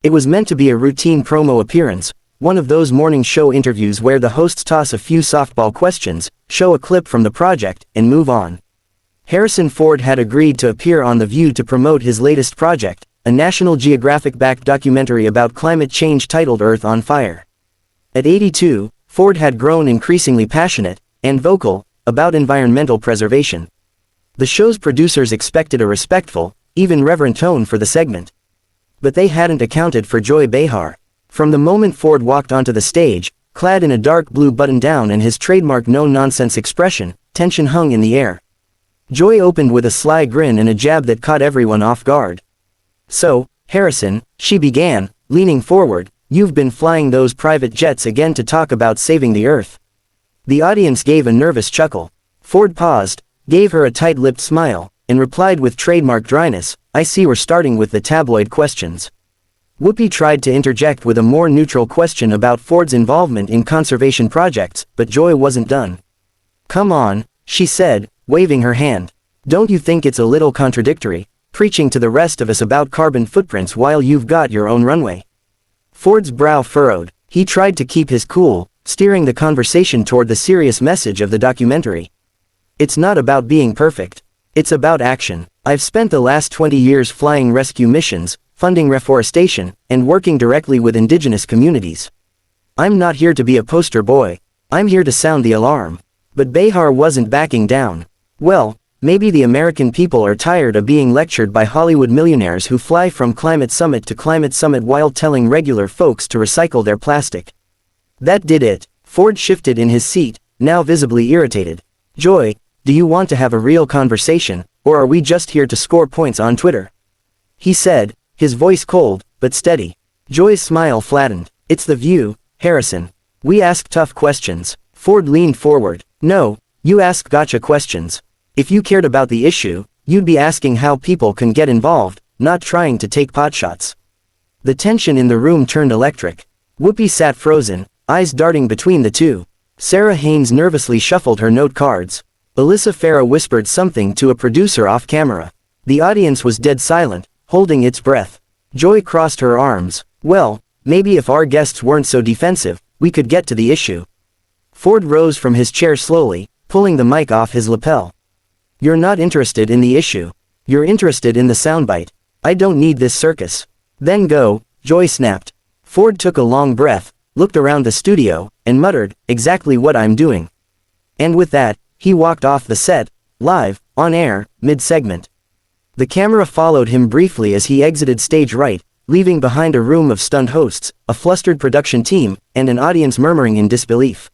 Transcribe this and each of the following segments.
It was meant to be a routine promo appearance, one of those morning show interviews where the hosts toss a few softball questions, show a clip from the project, and move on. Harrison Ford had agreed to appear on The View to promote his latest project, a National Geographic-backed documentary about climate change titled Earth on Fire. At 82, Ford had grown increasingly passionate, and vocal, about environmental preservation. The show's producers expected a respectful, even reverent tone for the segment. But they hadn't accounted for Joy Behar. From the moment Ford walked onto the stage, clad in a dark blue button-down and his trademark no-nonsense expression, tension hung in the air. Joy opened with a sly grin and a jab that caught everyone off guard. "So, Harrison," she began, leaning forward, "you've been flying those private jets again to talk about saving the Earth." The audience gave a nervous chuckle. Ford paused, gave her a tight-lipped smile, and replied with trademark dryness, "I see we're starting with the tabloid questions." Whoopi tried to interject with a more neutral question about Ford's involvement in conservation projects, but Joy wasn't done. "Come on," she said, waving her hand. "Don't you think it's a little contradictory, preaching to the rest of us about carbon footprints while you've got your own runway?" Ford's brow furrowed. He tried to keep his cool, steering the conversation toward the serious message of the documentary. "It's not about being perfect. It's about action. I've spent the last 20 years flying rescue missions, funding reforestation, and working directly with indigenous communities. I'm not here to be a poster boy. I'm here to sound the alarm." But Behar wasn't backing down. "Well, maybe the American people are tired of being lectured by Hollywood millionaires who fly from climate summit to climate summit while telling regular folks to recycle their plastic." That did it. Ford shifted in his seat, now visibly irritated. "Joy, do you want to have a real conversation, or are we just here to score points on Twitter?" he said, his voice cold, but steady. Joy's smile flattened. "It's The View, Harrison. We ask tough questions." Ford leaned forward. "No, you ask gotcha questions. If you cared about the issue, you'd be asking how people can get involved, not trying to take potshots." The tension in the room turned electric. Whoopi sat frozen, eyes darting between the two. Sarah Haynes nervously shuffled her note cards. Alyssa Farah whispered something to a producer off camera. The audience was dead silent, holding its breath. Joy crossed her arms. "Well, maybe if our guests weren't so defensive, we could get to the issue." Ford rose from his chair slowly, pulling the mic off his lapel. "You're not interested in the issue. You're interested in the soundbite. I don't need this circus." "Then go," Joy snapped. Ford took a long breath, looked around the studio, and muttered, "Exactly what I'm doing." And with that, he walked off the set, live, on air, mid-segment. The camera followed him briefly as he exited stage right, leaving behind a room of stunned hosts, a flustered production team, and an audience murmuring in disbelief.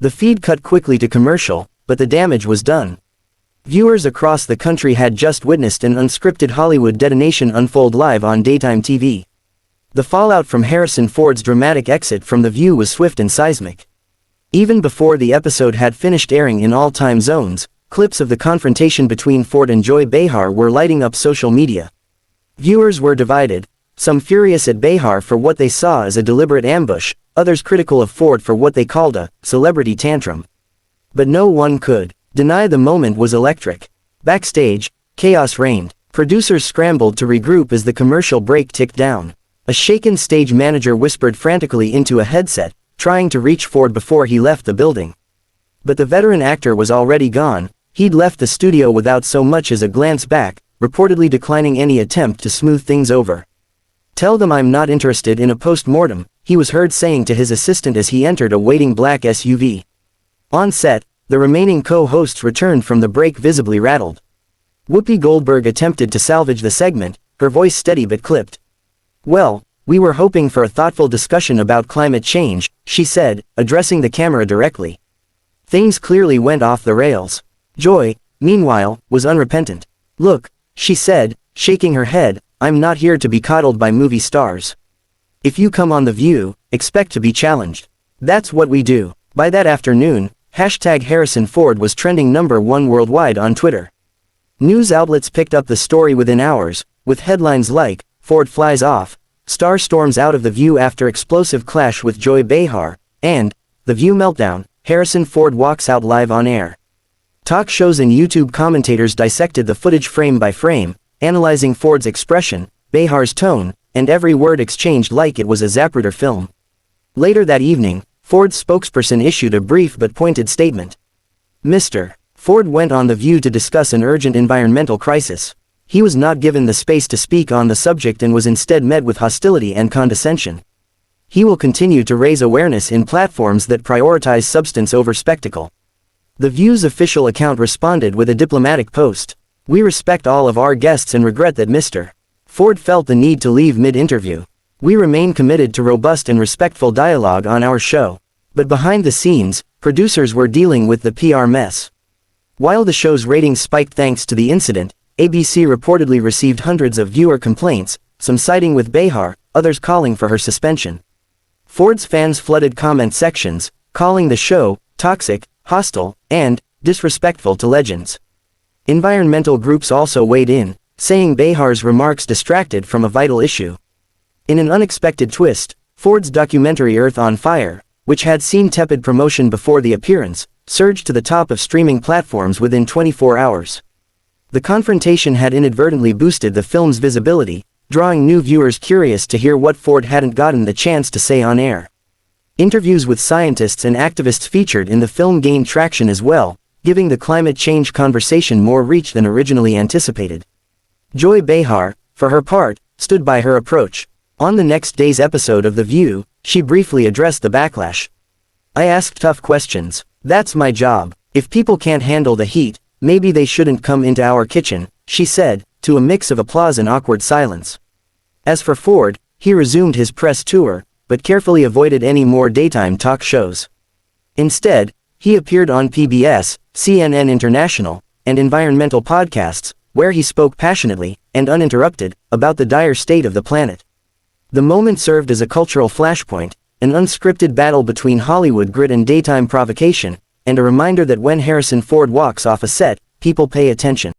The feed cut quickly to commercial, but the damage was done. Viewers across the country had just witnessed an unscripted Hollywood detonation unfold live on daytime TV. The fallout from Harrison Ford's dramatic exit from The View was swift and seismic. Even before the episode had finished airing in all time zones, clips of the confrontation between Ford and Joy Behar were lighting up social media. Viewers were divided, some furious at Behar for what they saw as a deliberate ambush, others critical of Ford for what they called a celebrity tantrum. But no one could deny the moment was electric. Backstage, chaos reigned. Producers scrambled to regroup as the commercial break ticked down. A shaken stage manager whispered frantically into a headset, trying to reach Ford before he left the building. But the veteran actor was already gone. He'd left the studio without so much as a glance back, reportedly declining any attempt to smooth things over. "Tell them I'm not interested in a post-mortem," he was heard saying to his assistant as he entered a waiting black SUV. On set, the remaining co-hosts returned from the break visibly rattled. Whoopi Goldberg attempted to salvage the segment, her voice steady but clipped. "Well, we were hoping for a thoughtful discussion about climate change," she said, addressing the camera directly. Things clearly went off the rails. Joy, meanwhile, was unrepentant. "Look," she said, shaking her head, "I'm not here to be coddled by movie stars. If you come on The View, expect to be challenged. That's what we do." By that afternoon, #Harrison Ford was trending #1 worldwide on Twitter. News outlets picked up the story within hours, with headlines like, "Ford flies off," "Star storms out of The View after explosive clash with Joy Behar," and, "The View meltdown, Harrison Ford walks out live on air." Talk shows and YouTube commentators dissected the footage frame by frame, analyzing Ford's expression, Behar's tone, and every word exchanged like it was a Zapruder film. Later that evening, Ford's spokesperson issued a brief but pointed statement. Mr. Ford went on The View to discuss an urgent environmental crisis. He was not given the space to speak on the subject and was instead met with hostility and condescension. He will continue to raise awareness in platforms that prioritize substance over spectacle. The View's official account responded with a diplomatic post. We respect all of our guests and regret that Mr. Ford felt the need to leave mid-interview. We remain committed to robust and respectful dialogue on our show. But behind the scenes, producers were dealing with the PR mess. While the show's ratings spiked thanks to the incident, ABC reportedly received hundreds of viewer complaints, some siding with Behar, others calling for her suspension. Ford's fans flooded comment sections, calling the show toxic, hostile, and disrespectful to legends. Environmental groups also weighed in, saying Behar's remarks distracted from a vital issue. In an unexpected twist, Ford's documentary Earth on Fire, which had seen tepid promotion before the appearance, surged to the top of streaming platforms within 24 hours. The confrontation had inadvertently boosted the film's visibility, drawing new viewers curious to hear what Ford hadn't gotten the chance to say on air. Interviews with scientists and activists featured in the film gained traction as well, giving the climate change conversation more reach than originally anticipated. Joy Behar, for her part, stood by her approach. On the next day's episode of The View, she briefly addressed the backlash. I asked tough questions. That's my job. If people can't handle the heat, maybe they shouldn't come into our kitchen, she said, to a mix of applause and awkward silence. As for Ford, he resumed his press tour, but carefully avoided any more daytime talk shows. Instead, he appeared on PBS, CNN International, and environmental podcasts, where he spoke passionately, and uninterrupted, about the dire state of the planet. The moment served as a cultural flashpoint, an unscripted battle between Hollywood grit and daytime provocation, and a reminder that when Harrison Ford walks off a set, people pay attention.